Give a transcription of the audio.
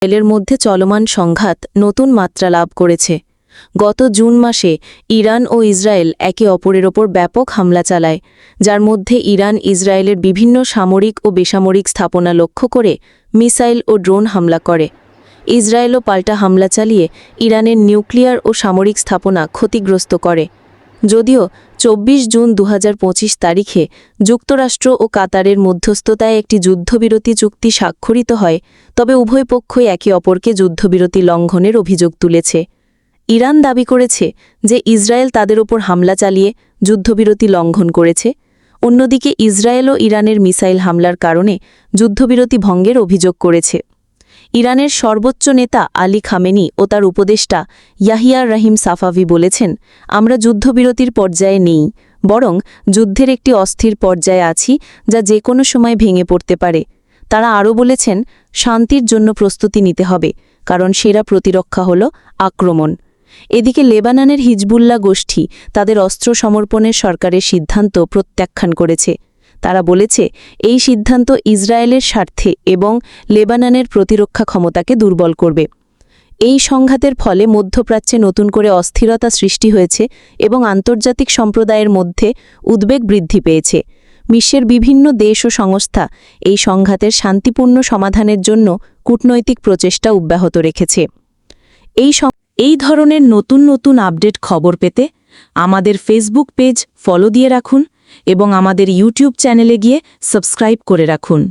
ইসরায়েলের মধ্যে চলমান সংঘাত নতুন মাত্রা লাভ করেছে। গত জুন মাসে ইরান ও ইসরায়েল একে অপরের ওপর ব্যাপক হামলা চালায়, যার মধ্যে ইরান ইসরায়েলের বিভিন্ন সামরিক ও বেসামরিক স্থাপনা লক্ষ্য করে মিসাইল ও ড্রোন হামলা করে। ইসরায়েলও পাল্টা হামলা চালিয়ে ইরানের নিউক্লিয়ার ও সামরিক স্থাপনা ক্ষতিগ্রস্ত করে। যদিও ২৪ জুন ২০২৫ তারিখে যুক্তরাষ্ট্র ও কাতারের মধ্যস্থতায় একটি যুদ্ধবিরতি চুক্তি স্বাক্ষরিত হয়, তবে উভয় পক্ষই একে অপরকে যুদ্ধবিরতি লঙ্ঘনের অভিযোগ তুলেছে। ইরান দাবি করেছে যে ইসরায়েল তাদের ওপর হামলা চালিয়ে যুদ্ধবিরতি লঙ্ঘন করেছে। অন্যদিকে ইসরায়েল ও ইরানের মিসাইল হামলার কারণে যুদ্ধবিরতি ভঙ্গের অভিযোগ করেছে। ইরানের সর্বোচ্চ নেতা আলী খামেনি ও তার উপদেষ্টা ইয়াহিয়া রাহিম সাফাভি বলেছেন, আমরা যুদ্ধবিরতির পর্যায়ে নেই, বরং যুদ্ধের একটি অস্থির পর্যায়ে আছি যা যে কোনো সময় ভেঙে পড়তে পারে। তারা আরও বলেছেন, শান্তির জন্য প্রস্তুতি নিতে হবে, কারণ সেরা প্রতিরক্ষা হল আক্রমণ। এদিকে লেবাননের হিজবুল্লাহ গোষ্ঠী তাদের অস্ত্র সমর্পণের সরকারের সিদ্ধান্ত প্রত্যাখ্যান করেছে। তারা বলেছে, এই সিদ্ধান্ত ইসরায়েলের স্বার্থে এবং লেবাননের প্রতিরক্ষা ক্ষমতাকে দুর্বল করবে। এই সংঘাতের ফলে মধ্যপ্রাচ্যে নতুন করে অস্থিরতা সৃষ্টি হয়েছে এবং আন্তর্জাতিক সম্প্রদায়ের মধ্যে উদ্বেগ বৃদ্ধি পেয়েছে। বিশ্বের বিভিন্ন দেশ ও সংস্থা এই সংঘাতের শান্তিপূর্ণ সমাধানের জন্য কূটনৈতিক প্রচেষ্টা অব্যাহত রেখেছে। এই ধরনের নতুন নতুন আপডেট খবর পেতে আমাদের ফেসবুক পেজ ফলো দিয়ে রাখুন এবং আমাদের ইউটিউব চ্যানেলে গিয়ে সাবস্ক্রাইব করে রাখুন।